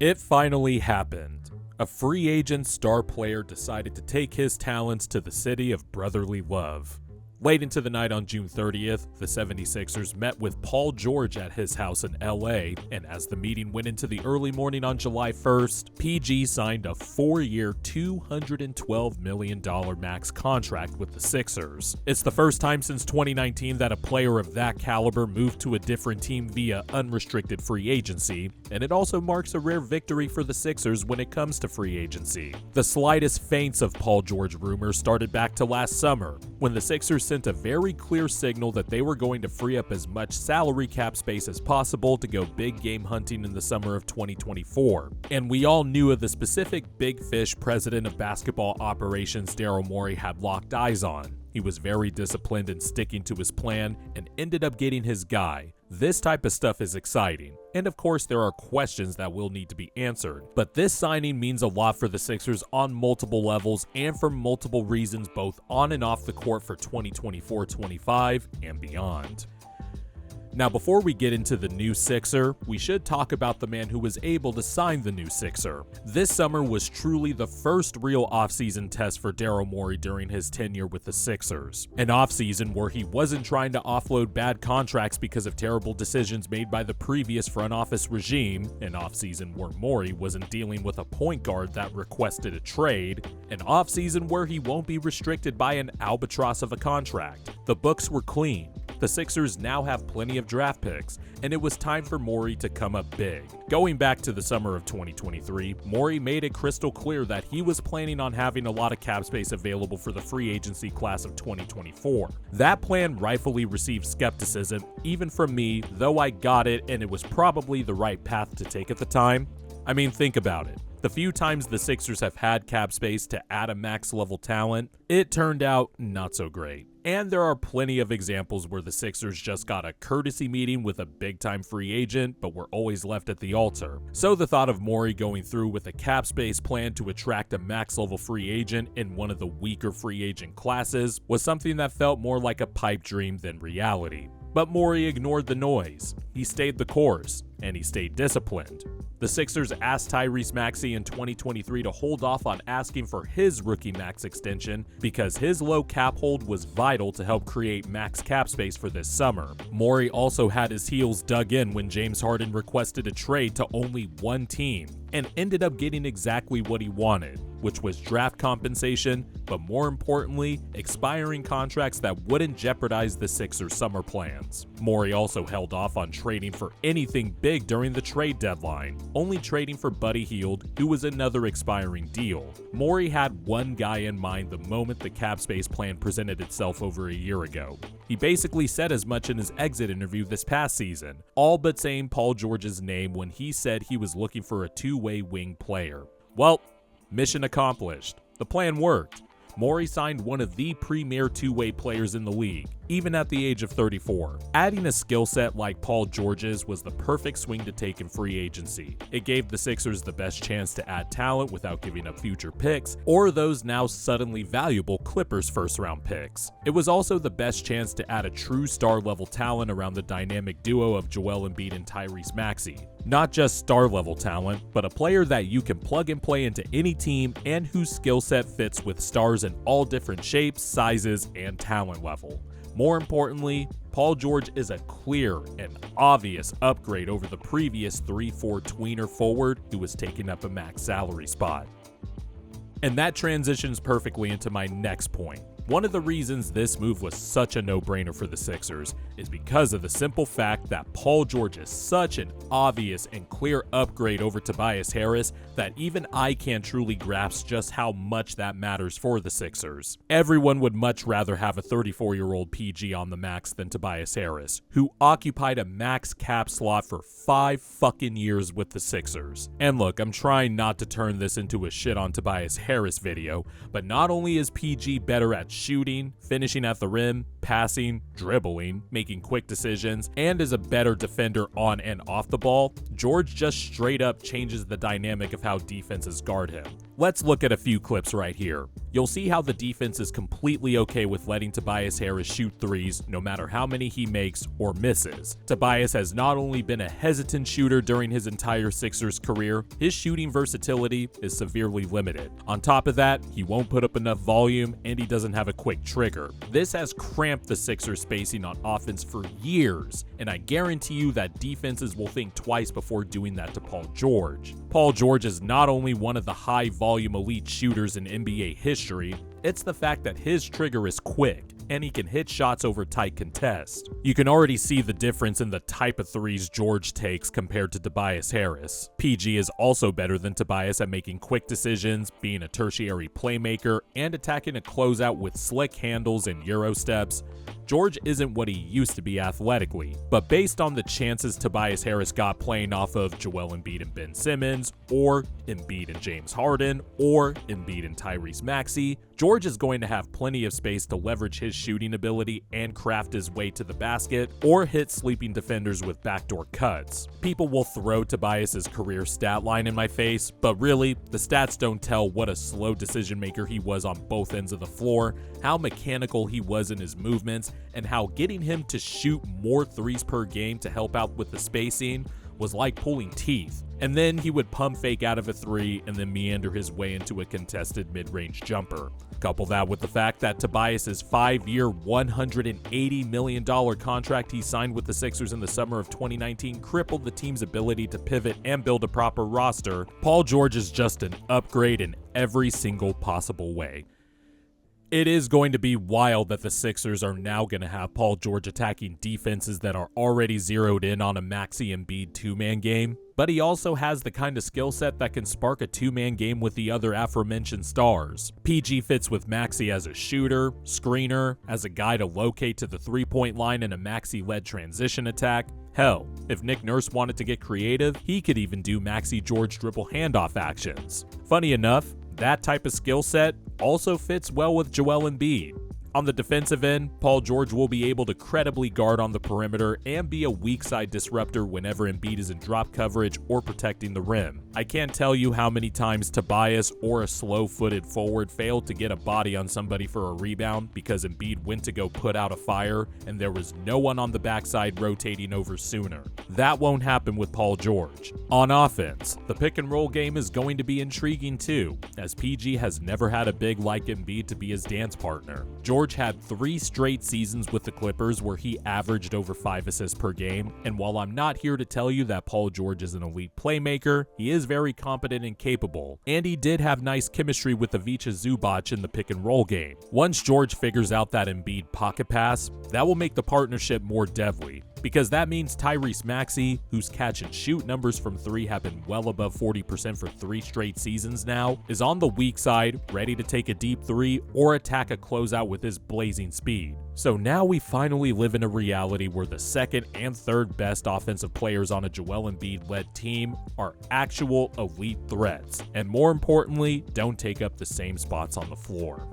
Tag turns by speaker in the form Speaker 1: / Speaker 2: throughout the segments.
Speaker 1: It finally happened. A free agent star player decided to take his talents to the city of brotherly love. Late into the night on June 30th, the 76ers met with Paul George at his house in LA, and as the meeting went into the early morning on July 1st, PG signed a 4-year, $212 million max contract with the Sixers. It's the first time since 2019 that a player of that caliber moved to a different team via unrestricted free agency, and it also marks a rare victory for the Sixers when it comes to free agency. The slightest feints of Paul George rumors started back to last summer, when the Sixers sent a very clear signal that they were going to free up as much salary cap space as possible to go big game hunting in the summer of 2024. And we all knew of the specific big fish president of basketball operations Daryl Morey had locked eyes on. He was very disciplined in sticking to his plan and ended up getting his guy. This type of stuff is exciting. And of course, there are questions that will need to be answered. But this signing means a lot for the Sixers on multiple levels and for multiple reasons, both on and off the court for 2024-25 and beyond. Now, before we get into the new Sixer, we should talk about the man who was able to sign the new Sixer. This summer was truly the first real offseason test for Daryl Morey during his tenure with the Sixers. An offseason where he wasn't trying to offload bad contracts because of terrible decisions made by the previous front office regime, an offseason where Morey wasn't dealing with a point guard that requested a trade, an offseason where he won't be restricted by an albatross of a contract. The books were clean. The Sixers now have plenty of draft picks, and it was time for Morey to come up big. Going back to the summer of 2023, Morey made it crystal clear that he was planning on having a lot of cap space available for the free agency class of 2024. That plan rightfully received skepticism, even from me, though I got it and it was probably the right path to take at the time. I mean, think about it. The few times the Sixers have had cap space to add a max-level talent, it turned out not so great. And there are plenty of examples where the Sixers just got a courtesy meeting with a big-time free agent, but were always left at the altar. So the thought of Morey going through with a cap space plan to attract a max-level free agent in one of the weaker free agent classes was something that felt more like a pipe dream than reality. But Morey ignored the noise. He stayed the course, and he stayed disciplined. The Sixers asked Tyrese Maxey in 2023 to hold off on asking for his rookie max extension because his low cap hold was vital to help create max cap space for this summer. Morey also had his heels dug in when James Harden requested a trade to only one team and ended up getting exactly what he wanted, which was draft compensation, but more importantly, expiring contracts that wouldn't jeopardize the Sixers' summer plans. Morey also held off on trading for anything big during the trade deadline, only trading for Buddy Hield, who was another expiring deal. Morey had one guy in mind the moment the cap space plan presented itself over a year ago. He basically said as much in his exit interview this past season, all but saying Paul George's name when he said he was looking for a two-way wing player. Well, mission accomplished. The plan worked. Morey signed one of the premier two-way players in the league, even at the age of 34. Adding a skill set like Paul George's was the perfect swing to take in free agency. It gave the Sixers the best chance to add talent without giving up future picks, or those now suddenly valuable Clippers first-round picks. It was also the best chance to add a true star-level talent around the dynamic duo of Joel Embiid and Tyrese Maxey. Not just star-level talent, but a player that you can plug and play into any team and whose skill set fits with stars in all different shapes, sizes, and talent level. More importantly, Paul George is a clear and obvious upgrade over the previous 3-4 tweener forward who was taking up a max salary spot. And that transitions perfectly into my next point. One of the reasons this move was such a no-brainer for the Sixers is because of the simple fact that Paul George is such an obvious and clear upgrade over Tobias Harris that even I can't truly grasp just how much that matters for the Sixers. Everyone would much rather have a 34-year-old PG on the max than Tobias Harris, who occupied a max cap slot for 5 fucking years with the Sixers. And look, I'm trying not to turn this into a shit on Tobias Harris video, but not only is PG better at shooting, finishing at the rim, passing, dribbling, making quick decisions, and is a better defender on and off the ball, George just straight up changes the dynamic of how defenses guard him. Let's look at a few clips right here. you'll see how the defense is completely okay with letting Tobias Harris shoot threes no matter how many he makes or misses. Tobias has not only been a hesitant shooter during his entire Sixers career, his shooting versatility is severely limited. On top of that, he won't put up enough volume and he doesn't have a quick trigger. This has cramped the Sixers' spacing on offense for years, and I guarantee you that defenses will think twice before doing that to Paul George. Paul George is not only one of the high-volume elite shooters in NBA history, it's the fact that his trigger is quick, and he can hit shots over tight contests. You can already see the difference in the type of threes George takes compared to Tobias Harris. PG is also better than Tobias at making quick decisions, being a tertiary playmaker, and attacking a closeout with slick handles and Euro steps. George isn't what he used to be athletically, but based on the chances Tobias Harris got playing off of Joel Embiid and Ben Simmons, or Embiid and James Harden, or Embiid and Tyrese Maxey, George is going to have plenty of space to leverage his shooting ability and craft his way to the basket, or hit sleeping defenders with backdoor cuts. People will throw Tobias's career stat line in my face, but really, the stats don't tell what a slow decision maker he was on both ends of the floor, how mechanical he was in his movements, and how getting him to shoot more threes per game to help out with the spacing was like pulling teeth. And then he would pump fake out of a three and then meander his way into a contested mid-range jumper. Couple that with the fact that Tobias's 5-year, $180 million contract he signed with the Sixers in the summer of 2019 crippled the team's ability to pivot and build a proper roster. Paul George is just an upgrade in every single possible way. It is going to be wild that the Sixers are now going to have Paul George attacking defenses that are already zeroed in on a Maxey and Embiid two-man game, but he also has the kind of skill set that can spark a two-man game with the other aforementioned stars. PG fits with Maxey as a shooter, screener, as a guy to locate to the three-point line in a Maxey-led transition attack. Hell, if Nick Nurse wanted to get creative, he could even do Maxey-George dribble handoff actions. Funny enough, that type of skill set also fits well with Joel Embiid. On the defensive end, Paul George will be able to credibly guard on the perimeter and be a weak side disruptor whenever Embiid is in drop coverage or protecting the rim. I can't tell you how many times Tobias or a slow-footed forward failed to get a body on somebody for a rebound because Embiid went to go put out a fire and there was no one on the backside rotating over sooner. That won't happen with Paul George. On offense, the pick-and-roll game is going to be intriguing too, as PG has never had a big like Embiid to be his dance partner. George had 3 straight seasons with the Clippers where he averaged over 5 assists per game, and while I'm not here to tell you that Paul George is an elite playmaker, he is very competent and capable, and he did have nice chemistry with Ivica Zubac in the pick-and-roll game. Once George figures out that Embiid pocket pass, that will make the partnership more deadly, because that means Tyrese Maxey, whose catch-and-shoot numbers from 3 have been well above 40% for 3 straight seasons now, is on the weak side, ready to take a deep 3 or attack a closeout with his blazing speed. So now we finally live in a reality where the second and third best offensive players on a Joel Embiid-led team are actual elite threats, and more importantly, don't take up the same spots on the floor.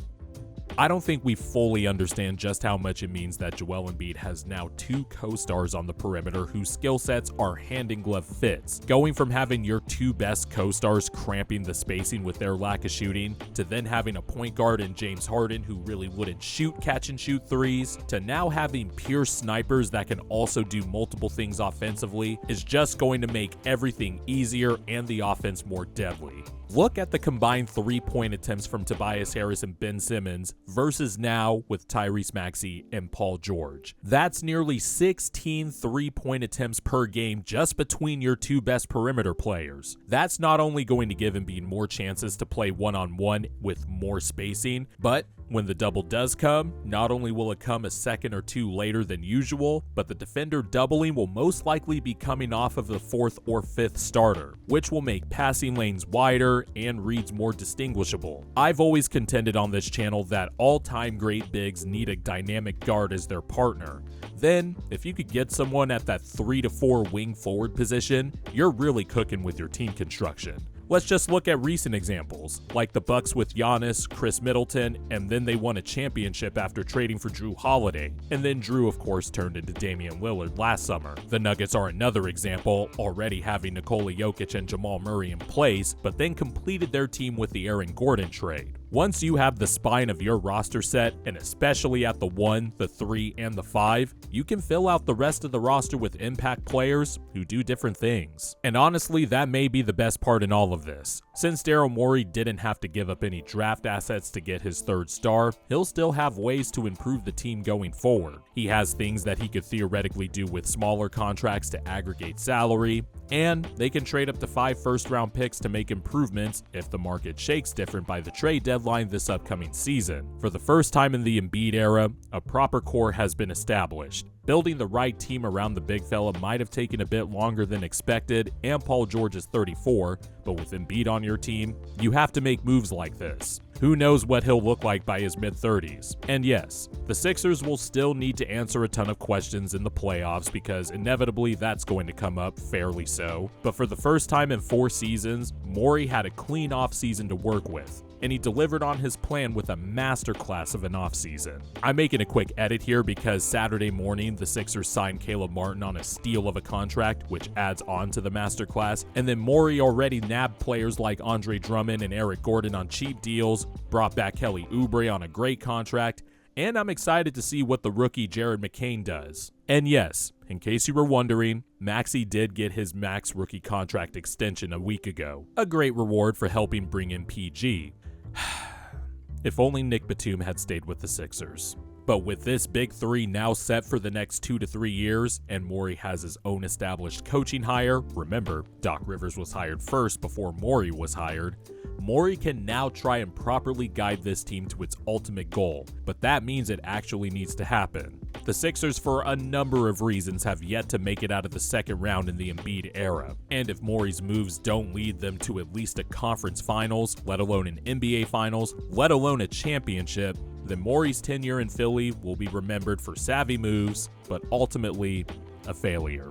Speaker 1: I don't think we fully understand just how much it means that Joel Embiid has now 2 co-stars on the perimeter whose skill sets are hand-in-glove fits. Going from having your 2 best co-stars cramping the spacing with their lack of shooting, to then having a point guard in James Harden who really wouldn't shoot catch-and-shoot threes, to now having pure snipers that can also do multiple things offensively, is just going to make everything easier and the offense more deadly. Look at the combined 3-point attempts from Tobias Harris and Ben Simmons versus now with Tyrese Maxey and Paul George. That's nearly 16 3-point attempts per game just between your 2 best perimeter players. That's not only going to give Embiid more chances to play one-on-one with more spacing, but when the double does come, not only will it come a second or 2 later than usual, but the defender doubling will most likely be coming off of the 4th or 5th starter, which will make passing lanes wider and reads more distinguishable. I've always contended on this channel that all-time great bigs need a dynamic guard as their partner. Then, if you could get someone at that 3 to 4 wing forward position, you're really cooking with your team construction. Let's just look at recent examples, like the Bucks with Giannis, Chris Middleton, and then they won a championship after trading for Drew Holiday, and then Drew of course turned into Damian Lillard last summer. The Nuggets are another example, already having Nikola Jokic and Jamal Murray in place, but then completed their team with the Aaron Gordon trade. Once you have the spine of your roster set, and especially at the 1, the 3, and the 5, you can fill out the rest of the roster with impact players who do different things. And honestly, that may be the best part in all of this. Since Daryl Morey didn't have to give up any draft assets to get his 3rd star, he'll still have ways to improve the team going forward. He has things that he could theoretically do with smaller contracts to aggregate salary, and they can trade up to 5 first-round picks to make improvements if the market shakes different by the trade deadline this upcoming season. For the first time in the Embiid era, a proper core has been established. Building the right team around the big fella might have taken a bit longer than expected, and Paul George is 34, but with Embiid on your team, you have to make moves like this. Who knows what he'll look like by his mid-30s? And yes, the Sixers will still need to answer a ton of questions in the playoffs because inevitably that's going to come up, fairly so. But for the first time in 4 seasons, Morey had a clean offseason to work with, and he delivered on his plan with a masterclass of an offseason. I'm making a quick edit here because Saturday morning, the Sixers signed Caleb Martin on a steal of a contract, which adds on to the masterclass, and then Morey already nabbed players like Andre Drummond and Eric Gordon on cheap deals, brought back Kelly Oubre on a great contract, and I'm excited to see what the rookie Jared McCain does. And yes, in case you were wondering, Maxey did get his max rookie contract extension a week ago, a great reward for helping bring in PG. If only Nick Batum had stayed with the Sixers. But with this big 3 now set for the next 2 to 3 years, and Morey has his own established coaching hire, remember, Doc Rivers was hired first before Morey was hired, Morey can now try and properly guide this team to its ultimate goal, but that means it actually needs to happen. The Sixers, for a number of reasons, have yet to make it out of the second round in the Embiid era, and if Morey's moves don't lead them to at least a conference finals, let alone an NBA finals, let alone a championship, then Morey's tenure in Philly will be remembered for savvy moves, but ultimately a failure.